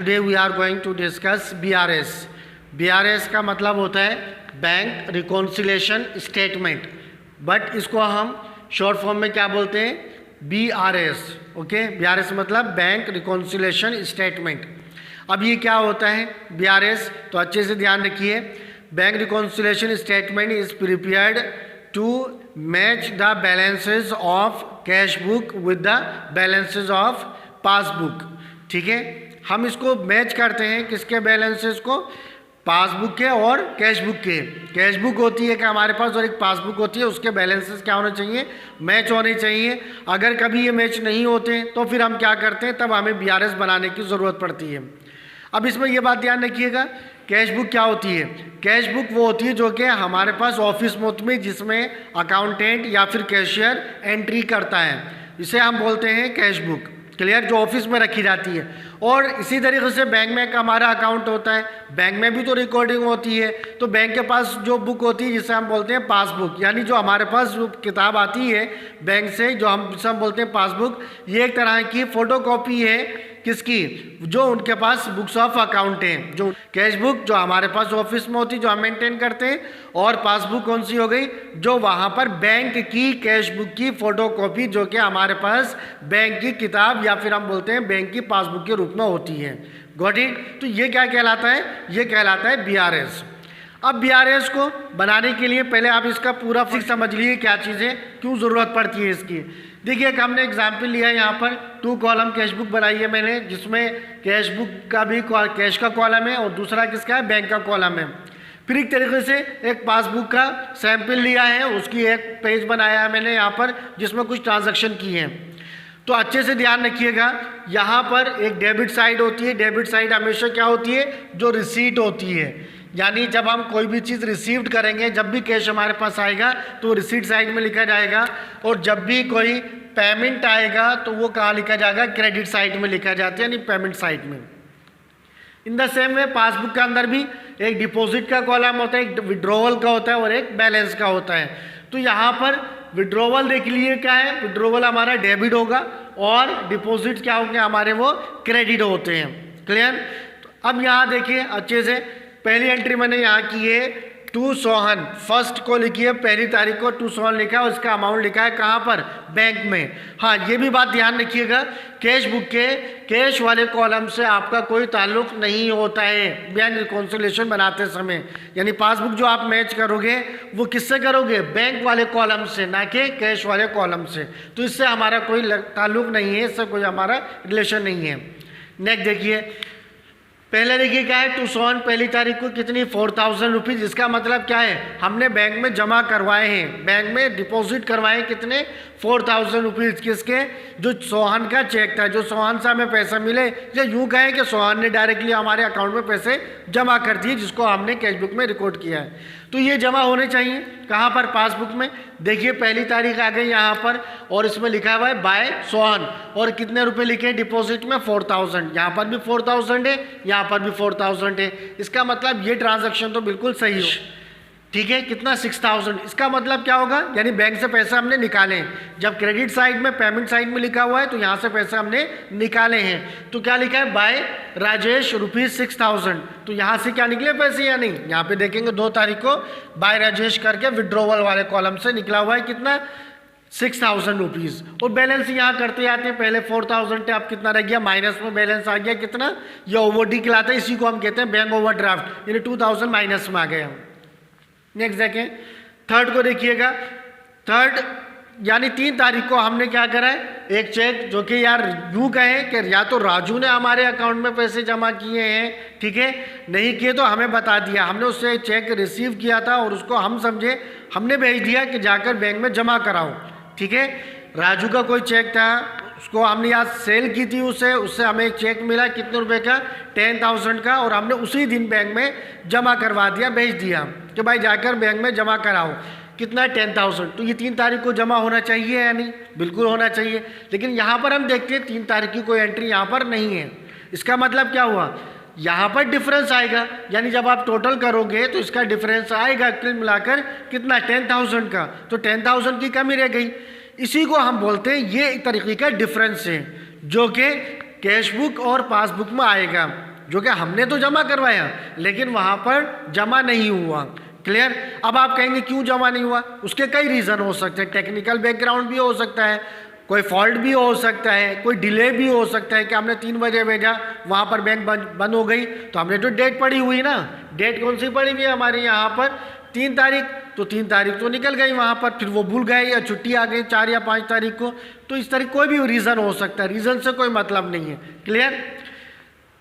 Today we are going to discuss BRS। BRS का मतलब होता है बैंक रिकॉन्सिलेशन स्टेटमेंट, बट इसको हम शॉर्ट फॉर्म में क्या बोलते हैं, BRS। ओके, BRS मतलब बैंक रिकॉन्सिलेशन स्टेटमेंट। अब ये क्या होता है BRS, तो अच्छे से ध्यान रखिए। Bank reconciliation statement is prepared to match the balances of cash book with the balances of passbook. ठीक है, हम इसको मैच करते हैं, किसके बैलेंसेस को, पासबुक के और कैश बुक के। कैश बुक होती है कि हमारे पास, और एक पासबुक होती है, उसके बैलेंसेस क्या होने चाहिए, मैच होने चाहिए। अगर कभी ये मैच नहीं होते तो फिर हम क्या करते हैं, तब हमें BRS बनाने की ज़रूरत पड़ती है। अब इसमें ये बात ध्यान रखिएगा, कैश बुक क्या होती है। कैश बुक वो होती है जो कि हमारे पास ऑफिस में, जिसमें अकाउंटेंट या फिर कैशियर एंट्री करता है, इसे हम बोलते हैं कैश बुक। क्लियर, जो ऑफिस में रखी जाती है। और इसी तरीके से बैंक में एक हमारा अकाउंट होता है, बैंक में भी तो रिकॉर्डिंग होती है, तो बैंक के पास जो बुक होती है जिसे हम बोलते हैं पासबुक, यानी जो हमारे पास जो किताब आती है बैंक से, जिसे हम बोलते हैं पासबुक, ये एक तरह की फोटोकॉपी है किसकी, जो उनके पास बुक्स ऑफ अकाउंट हैं। जो कैश बुक जो हमारे पास ऑफिस में होती है, जो हम मेंटेन करते हैं, और पासबुक कौन सी हो गई, जो वहाँ पर बैंक की कैश बुक की फोटोकॉपी, जो कि हमारे पास बैंक की किताब या फिर हम बोलते हैं बैंक की पासबुक के रूप में होती है। Got it. तो ये क्या कहलाता है, ये कहलाता है BRS। अब BRS को बनाने के लिए पहले आप इसका पूरा फिक्स समझ लीजिए क्या चीज़ें, क्यों ज़रूरत पड़ती है इसकी। देखिए, एक हमने एग्जाम्पल लिया है, यहाँ पर 2 कॉलम कैश बुक बनाई है मैंने, जिसमें कैश बुक का भी कैश का कॉलम है और दूसरा किसका है, बैंक का कॉलम है। फिर एक तरीके से एक पासबुक का सैंपल लिया है, उसकी एक पेज बनाया है मैंने यहाँ पर, जिसमें कुछ ट्रांजैक्शन की हैं। तो अच्छे से ध्यान रखिएगा, यहाँ पर एक डेबिट साइड होती है। डेबिट साइड हमेशा क्या होती है, जो रिसीट होती है, यानी जब हम कोई भी चीज़ रिसीव्ड करेंगे, जब भी कैश हमारे पास आएगा तो रिसीट साइड में लिखा जाएगा, और जब भी कोई पेमेंट आएगा तो वो कहाँ लिखा जाएगा, क्रेडिट साइड में लिखा जाता है, यानी पेमेंट साइड में। In the same way passbook के अंदर भी एक डिपॉजिट का कॉलम होता है, एक विड्रॉवल का होता है और एक बैलेंस का होता है। तो यहाँ पर विड्रॉवल देख लीजिए क्या है, विड्रॉवल हमारा डेबिट होगा और डिपॉजिट क्या होंगे हमारे, वो क्रेडिट होते हैं। क्लियर। तो अब यहाँ देखिए अच्छे से, पहली एंट्री मैंने यहाँ की है 2 सोहन, फर्स्ट को लिखी है, पहली तारीख को 2 सोहन लिखा है, उसका अमाउंट लिखा है कहाँ पर, बैंक में। हाँ, ये भी बात ध्यान रखिएगा, कैश बुक के कैश वाले कॉलम से आपका कोई ताल्लुक नहीं होता है बैंक रिकॉन्सिलेशन बनाते समय। यानी पासबुक जो आप मैच करोगे वो किससे करोगे, बैंक वाले कॉलम से, ना कि कैश वाले कॉलम से। तो इससे हमारा कोई ताल्लुक नहीं है, इससे कोई हमारा रिलेशन नहीं है। नेक्स्ट देखिए, पहले देखिए क्या है, 2 सोहन पहली तारीख को कितनी, 4000 रुपीज़। इसका मतलब क्या है, हमने बैंक में जमा करवाए हैं, बैंक में डिपॉजिट करवाए कितने, 4000 रुपीज़। किसके, जो सोहन का चेक था, जो सोहन से हमें पैसा मिले, या यूँ कहें कि सोहन ने डायरेक्टली हमारे अकाउंट में पैसे जमा कर दिए, जिसको हमने कैश बुक में रिकॉर्ड किया है। तो ये जमा होने चाहिए कहाँ पर, पासबुक में। देखिए पहली तारीख आ गई यहाँ पर, और इसमें लिखा हुआ है बाय सोहन, और कितने रुपए लिखे हैं डिपॉजिट में, 4000। यहाँ पर भी 4000 है, यहाँ पर भी 4000 है। इसका मतलब ये ट्रांजैक्शन तो बिल्कुल सही हो। ठीक है, कितना, 6000। इसका मतलब क्या होगा, यानी बैंक से पैसे हमने निकाले हैं। जब क्रेडिट साइड में, पेमेंट साइड में लिखा हुआ है, तो यहाँ से पैसे हमने निकाले हैं। तो क्या लिखा है, बाय राजेश ₹6000। तो यहाँ से क्या निकले पैसे या नहीं, यहाँ पे देखेंगे 2 तारीख को बाय राजेश करके विड्रॉवल वाले कॉलम से निकला हुआ है कितना, 6000 रुपीज़। और बैलेंस यहाँ करते जाते हैं, पहले 4000 थे, अब कितना रह गया, माइनस में बैलेंस आ गया कितना, ये ओवरड्यू कहलाता है। इसी को हम कहते हैं बैंक ओवरड्राफ्ट, यानी 2000 माइनस में आ गया। नेक्स्ट देखें, थर्ड को देखिएगा, थर्ड यानी 3 तारीख को हमने क्या करा है, एक चेक, जो कि यार यूँ कहें कि या तो राजू ने हमारे अकाउंट में पैसे जमा किए हैं, ठीक है, नहीं किए तो हमें बता दिया, हमने उससे चेक रिसीव किया था और उसको हम समझे हमने भेज दिया कि जाकर बैंक में जमा कराओ। ठीक है, राजू का कोई चेक था, उसको हमने यहाँ सेल की थी, उससे हमें एक चेक मिला कितने रुपए का, 10,000 का, और हमने उसी दिन बैंक में जमा करवा दिया, भेज दिया कि भाई जाकर बैंक में जमा कराओ। कितना, 10,000। तो ये 3 तारीख को जमा होना चाहिए या नहीं, बिल्कुल होना चाहिए। लेकिन यहाँ पर हम देखते हैं 3 तारीख की कोई एंट्री यहाँ पर नहीं है। इसका मतलब क्या हुआ, यहाँ पर डिफरेंस आएगा, यानी जब आप टोटल करोगे तो इसका डिफरेंस आएगा कुल मिलाकर कितना, 10,000 का। तो 10,000 की कमी रह गई। इसी को हम बोलते हैं, ये एक तरीके का डिफरेंस है जो कि कैश बुक और पासबुक में आएगा। जो कि हमने तो जमा करवाया लेकिन वहाँ पर जमा नहीं हुआ। क्लियर। अब आप कहेंगे क्यों जमा नहीं हुआ, उसके कई रीज़न हो सकते हैं। टेक्निकल बैकग्राउंड भी हो सकता है, कोई फॉल्ट भी हो सकता है, कोई डिले भी हो सकता है कि हमने 3 बजे भेजा, वहाँ पर बैंक बंद हो गई, तो हमने तो डेट पड़ी हुई ना, डेट कौन सी पड़ी हुई है हमारे यहाँ पर 3 तारीख, तो 3 तारीख तो निकल गई वहाँ पर, फिर वो भूल गए या छुट्टी आ गई 4 या 5 तारीख को। तो इस तरह कोई भी रीज़न हो सकता है, रीज़न से कोई मतलब नहीं है। क्लियर।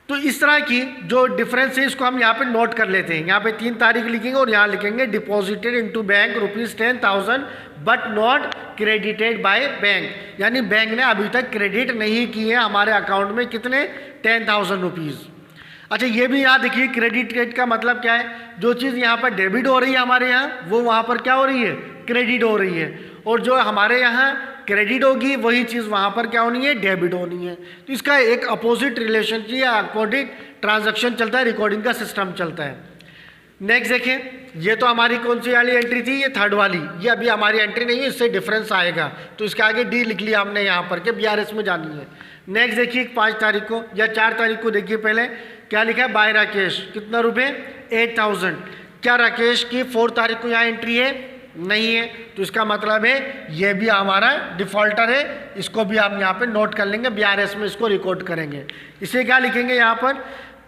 तो इस तरह की जो डिफरेंस है इसको हम यहाँ पे नोट कर लेते हैं। यहाँ पे 3 तारीख लिखेंगे और यहाँ लिखेंगे deposited into bank ₹10,000 but not credited by bank, यानी बैंक ने अभी तक क्रेडिट नहीं किए हमारे अकाउंट में कितने 10,000 रुपीज़। अच्छा ये भी यहाँ देखिए क्रेडिट का मतलब क्या है, जो चीज़ यहाँ पर डेबिट हो रही है हमारे यहाँ वो वहाँ पर क्या हो रही है, क्रेडिट हो रही है, और जो हमारे यहाँ क्रेडिट होगी वही चीज़ वहाँ पर क्या होनी है, डेबिट होनी है। तो इसका एक अपोजिट रिलेशन या अपोजिट ट्रांजैक्शन चलता है, रिकॉर्डिंग का सिस्टम चलता है। नेक्स्ट देखें, ये तो हमारी कौन सी वाली एंट्री थी, ये थर्ड वाली, ये अभी हमारी एंट्री नहीं है, इससे डिफरेंस आएगा, तो इसके आगे डी लिख लिया हमने यहाँ पर के BRS में जानी है। नेक्स्ट देखिए 5 तारीख को या 4 तारीख को देखिए, पहले क्या लिखा है, बाय राकेश, कितना रुपये 8,000। क्या राकेश की 4 तारीख को यहाँ एंट्री है, नहीं है, तो इसका मतलब है ये भी हमारा डिफॉल्टर है, इसको भी हम यहाँ पे नोट कर लेंगे, BRS में इसको रिकॉर्ड करेंगे। इसे क्या लिखेंगे यहाँ पर,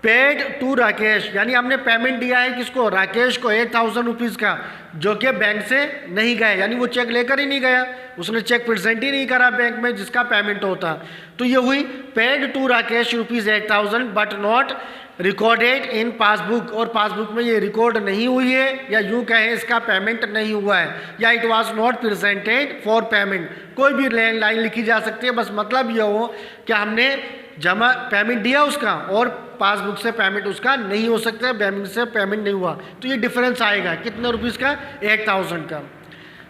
पेड टू राकेश, यानी हमने पेमेंट दिया है किसको, राकेश को 8,000 रुपीज़ का, जो कि बैंक से नहीं गए, यानी वो चेक लेकर ही नहीं गया, उसने चेक प्रेजेंट ही नहीं करा बैंक में जिसका पेमेंट होता। तो ये हुई paid to Rakesh ₹8,000 but not recorded in passbook, और पासबुक में ये रिकॉर्ड नहीं हुई है, या यूँ कहें इसका पेमेंट नहीं हुआ है, या it was not presented for payment, कोई भी लाइन लिखी जा सकती है, बस मतलब ये हो कि हमने जमा पेमेंट दिया उसका और पासबुक से पेमेंट उसका नहीं हो सकता, बैंक से पेमेंट नहीं हुआ, तो ये डिफरेंस आएगा कितने रुपीज़ का, 8,000 का।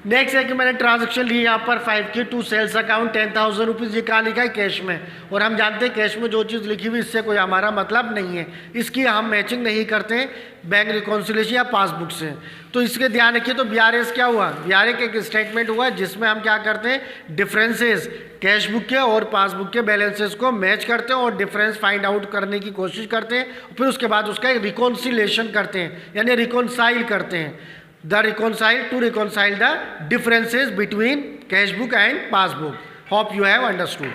नेक्स्ट है कि मैंने ट्रांजैक्शन ली यहाँ पर 5 की टू सेल्स अकाउंट 10,000 रुपीज़, ये कहाँ लिखा है, कैश में, और हम जानते हैं कैश में जो चीज़ लिखी हुई इससे कोई हमारा मतलब नहीं है, इसकी हम मैचिंग नहीं करते हैं बैंक रिकॉन्सिलिएशन या पासबुक से। तो इसके ध्यान रखिए। तो BRS क्या हुआ, BRS एक स्टेटमेंट हुआ जिसमें हम क्या करते हैं, डिफरेंसेस कैश बुक के और पासबुक के बैलेंसेस को मैच करते हैं और डिफरेंस फाइंड आउट करने की कोशिश करते हैं, फिर उसके बाद उसका एक रिकॉन्सिलिएशन करते हैं, यानी रिकॉन्साइल करते हैं, to reconcile the differences between cash book and passbook. Hope you have understood.